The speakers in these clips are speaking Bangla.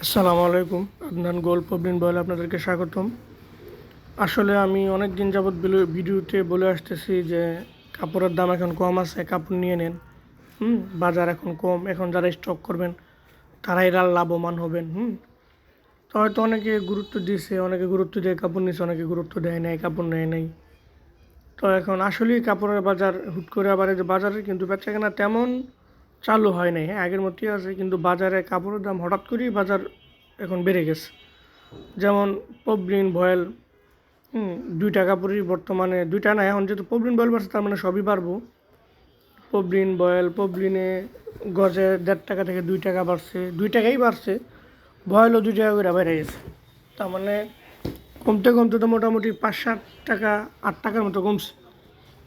আসসালামু আলাইকুম। আদনান গোল্ড প্রবীণ বয়েল আপনাদেরকে স্বাগতম। আসলে আমি অনেক দিন যাবৎ ভিডিওতে বলে আসতেছি যে কাপড়ের দাম এখন কম আছে, কাপড় নিয়ে নেন। বাজার এখন কম, এখন যারা স্টক করবেন তারাই লাভবান হবেন। তো হয়তো অনেকে গুরুত্ব দিয়েছে, অনেকে গুরুত্ব দিয়ে কাপড় নিচ্ছে, অনেকে গুরুত্ব দেয় নাই, কাপড় নেয় নাই। তো এখন আসলেই কাপড়ের বাজার হুট করে আবার এই যে বাজারে কিন্তু বেচাকেনা তেমন চালু হয় নাই। হ্যাঁ, আগের মতোই আছে, কিন্তু বাজারে কাপড়ের দাম হঠাৎ করেই বাজার এখন বেড়ে গেছে। যেমন পবলিন ভয়েল 2 টাকা কাপড়ই বর্তমানে 2টা না, এখন যেহেতু পবলিন ভয়েল বাড়ছে তার মানে সবই পারবো। পবলিন ভয়েল, পবলিনে গজে 1.5 টাকা থেকে 2 টাকা বাড়ছে, 2 টাকাই বাড়ছে। ভয়েলও 2 টাকা করে বেড়ে গেছে। তার মানে কমতে কমতে তো মোটামুটি 5-7 টাকা 8 টাকার মতো কমছে।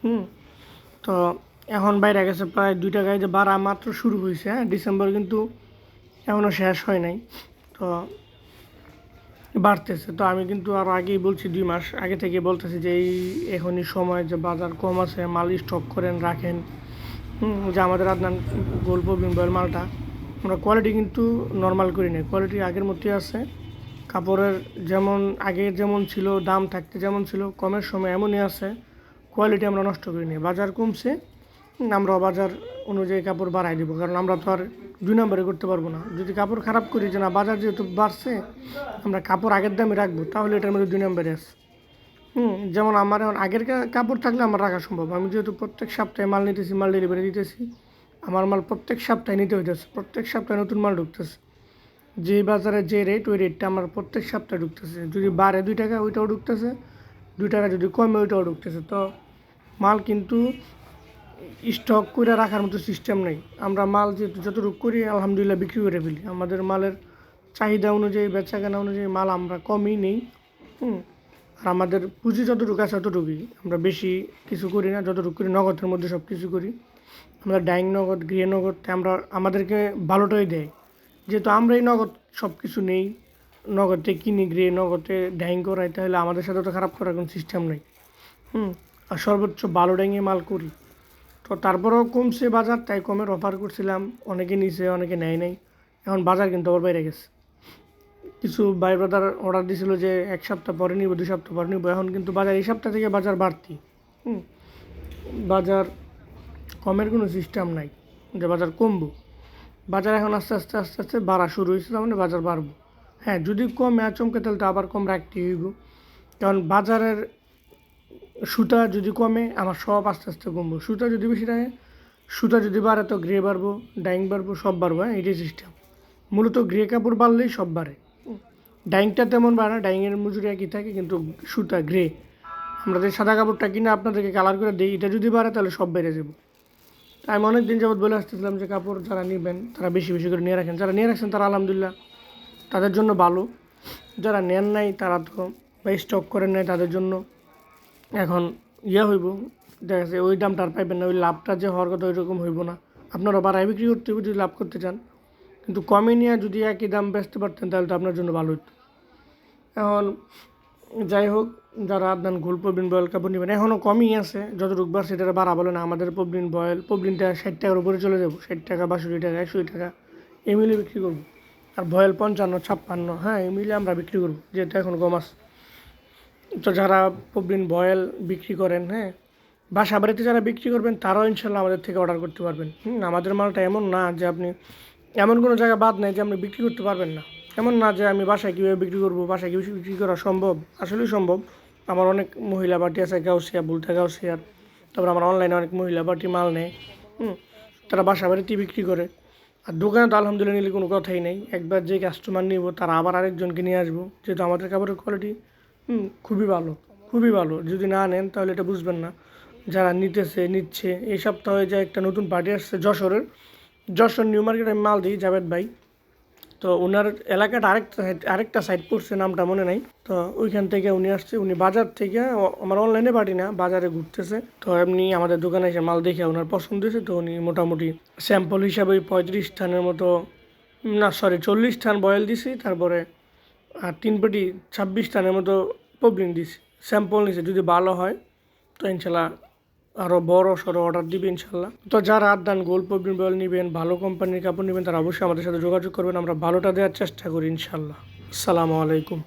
হুম তো এখন বাইরে গেছে প্রায় 2 টাকায়, যে বাড়া মাত্র শুরু হয়েছে। হ্যাঁ, ডিসেম্বর কিন্তু এখনও শেষ হয় নাই। তো বাড়তেছে। তো আমি কিন্তু আরও আগেই বলছি, 2 মাস আগে থেকে বলতেছি যে এখনই সময়, যে বাজার কম আছে, মাল স্টক করেন রাখেন। যে আমাদের আদনান গোল্ড বিম্বয়ের মালটা আমরা কোয়ালিটি কিন্তু নর্মাল করি না, কোয়ালিটি আগের মতোই আছে। কাপড়ের যেমন আগে যেমন ছিল, দাম থাকতে যেমন ছিল, কমের সময় এমনই আছে। কোয়ালিটি আমরা নষ্ট করি না। বাজার কমছে, আমরা বাজার অনুযায়ী কাপড় বাড়াই দিব, কারণ আমরা তো আর 2 নম্বরে করতে পারবো না। যদি কাপড় খারাপ করি যে না বাজার যেহেতু বাড়ছে আমরা কাপড় আগের দামে রাখবো, তাহলে এটার মধ্যে 2 নম্বরে আছে। যেমন আমার এখন আগের কাপড় থাকলে আমার রাখা সম্ভব। আমি যেহেতু প্রত্যেক সপ্তাহে মাল নিতেছি, মাল ডেলিভারি দিতেছি, আমার মাল প্রত্যেক সপ্তাহে নিতে হইতেছে, প্রত্যেক সপ্তাহে নতুন মাল ঢুকতেছে। যে বাজারে যে রেট, ওই রেটটা আমার প্রত্যেক সপ্তাহে ঢুকতেছে। যদি বাড়ে 2 টাকা, ওইটাও ঢুকতেছে, 2 টাকা যদি কমে ওইটাও ঢুকতেছে। তো মাল কিন্তু স্টক করে রাখার মতো সিস্টেম নেই। আমরা মাল যেহেতু যতটুকু করি আলহামদুলিল্লাহ বিক্রি করে ফেলি। আমাদের মালের চাহিদা অনুযায়ী, বেচাকেনা অনুযায়ী মাল আমরা কমই নেই। আর আমাদের পুঁজি যতটুকু আছে ততটুকুই, আমরা বেশি কিছু করি না। যতটুকু করি নগদের মধ্যে সব কিছু করি। আমরা ডাইং নগদ, গৃহ নগদতে আমাদেরকে ভালোটাই দেয়, যেহেতু আমরাই নগদ সব কিছু নেই, নগদে কিনি, গৃহ নগদে ডাইং করাই, তাহলে আমাদের সাথে তো খারাপ করার কোনো সিস্টেম নেই। আর সর্বোচ্চ ভালো ডাইংয়ে মাল করি। তো তারপরেও কমছে বাজার, তাই কমের অফার করছিলাম, অনেকে নিছে, অনেকে নেয় নাই। এখন বাজার কিন্তু আবার বাইরে গেছে। কিছু ভাই ব্রাদার অর্ডার দিয়েছিল যে 1 সপ্তাহ পরে নিব, 2 সপ্তাহ পরে নিব। এখন কিন্তু বাজার এই সপ্তাহ থেকে বাজার বাড়তি। বাজার কমের কোনো সিস্টেম নাই যে বাজার কমবো। বাজার এখন আস্তে আস্তে আস্তে আস্তে বাড়া শুরু হয়েছে, তার মানে বাজার বাড়বো। হ্যাঁ, যদি কমে আচমকে, তাহলে তো আবার কম রাখতে হইব। কারণ বাজারের সুতা যদি কমে, আমার সব আস্তে আস্তে কমবো। সুতা যদি বেশি থাকে, সুতা যদি বাড়ে, তো গ্রে বাড়বো, ডাইং বাড়বো, সব বাড়বো। হ্যাঁ, এটাই সিস্টেম। মূলত গ্রে কাপড় বাড়লেই সব বাড়ে। ডাইংটা তেমন বাড়ে না, ডাইংয়ের মজুরি একই থাকে, কিন্তু সুতা গ্রে, আমরা যে সাদা কাপড়টা কিনে আপনাদেরকে কালার করে দিই, এটা যদি বাড়ে তাহলে সব বেড়ে যাবে। তাই আমি অনেক দিন যাবত বলে আসতেছিলাম যে কাপড় যারা নেবেন তারা বেশি বেশি করে নিয়ে রাখেন। যারা নিয়ে রাখছেন তারা আলহামদুলিল্লাহ, তাদের জন্য ভালো। যারা নেন নাই তারা তো, বা স্টক করেন নাই, তাদের জন্য এখন হইব, দেখা যাচ্ছে ওই দামটা আর পাইবেন না, ওই লাভটা যে হওয়ার কথা ওই রকম হইব না। আপনারা বাড়ায় বিক্রি করতে হবে যদি লাভ করতে চান, কিন্তু কমে নিয়ে যদি একই দাম বেচতে পারতেন তাহলে তো আপনার জন্য ভালো হতো। এখন যাই হোক, যারা আদনান গোল্ড প্রবীণ বয়েল কাপড় নেবেন, এখনও কমই আছে, যতটুকু বার সেটা বাড়া বলে না। আমাদের প্রবীণটা 60 টাকার উপরে চলে যাবো, 60 টাকা, 62 টাকা, 61 টাকা এই মিলে বিক্রি করবো। আর ভয়েল 55, 56, হ্যাঁ এই মিলে আমরা বিক্রি করবো, যেহেতু এখন কম আছে। তো যারা প্রবীণ ভয়েল বিক্রি করেন, হ্যাঁ, বাসা বাড়িতে যারা বিক্রি করবেন, তারাও ইনশাল্লাহ আমাদের থেকে অর্ডার করতে পারবেন। আমাদের মালটা এমন না যে আপনি, এমন কোনো জায়গা বাদ নেই যে আপনি বিক্রি করতে পারবেন না। এমন না যে আমি বাসায় কীভাবে বিক্রি করবো, বাসায় কীভাবে বিক্রি করা সম্ভব, আসলেই সম্ভব। আমার অনেক মহিলা পার্টি আছে, গাউসিয়া, বুলতা গাউসিয়ার। তারপর আমার অনলাইনে অনেক মহিলা পার্টি মাল নেয়। তারা বাসা বাড়িতেই বিক্রি করে। আর দোকানে তো আলহামদুলিল্লাহ নিলে কোনো কথাই নেই। একবার যে কাস্টমার নিব তারা আবার আরেকজনকে নিয়ে আসবো, যেহেতু আমাদের কাপড়ের কোয়ালিটি খুবই ভালো, খুবই ভালো। যদি না নেন তাহলে এটা বুঝবেন না। যারা নিচ্ছে। এই সপ্তাহে যে একটা নতুন পার্টি আসছে যশোর নিউ মার্কেট, আমি মাল দিই জাভেদ ভাই। তো ওনার এলাকাটা আরেকটা সাইড পড়ছে, নামটা মনে নাই। তো ওইখান থেকে উনি আসছে, উনি বাজার থেকে, আমার অনলাইনে পার্টি না, বাজারে ঘুরতেছে। তো এমনি আমাদের দোকানে এসে মাল দেখে ওনার পছন্দ হয়েছে। তো উনি মোটামুটি স্যাম্পল হিসাবে 35 থানের মতো, না সরি 40 থান বয়েল দিছি, তারপরে আর 3 পেটি 26 থানের মতো পবলিন দিছি। স্যাম্পল নিছে, যদি ভালো হয় তো ইনশাল্লাহ আরও বড় সড়ো অর্ডার দিবে ইনশাল্লাহ। তো যারা আদান গোল্ড প্রবীণ বল নেবেন, ভালো কোম্পানির কাপড় নেবেন, তারা অবশ্যই আমাদের সাথে যোগাযোগ করবেন। আমরা ভালোটা দেওয়ার চেষ্টা করি ইনশাল্লাহ। আসসালামু আলাইকুম।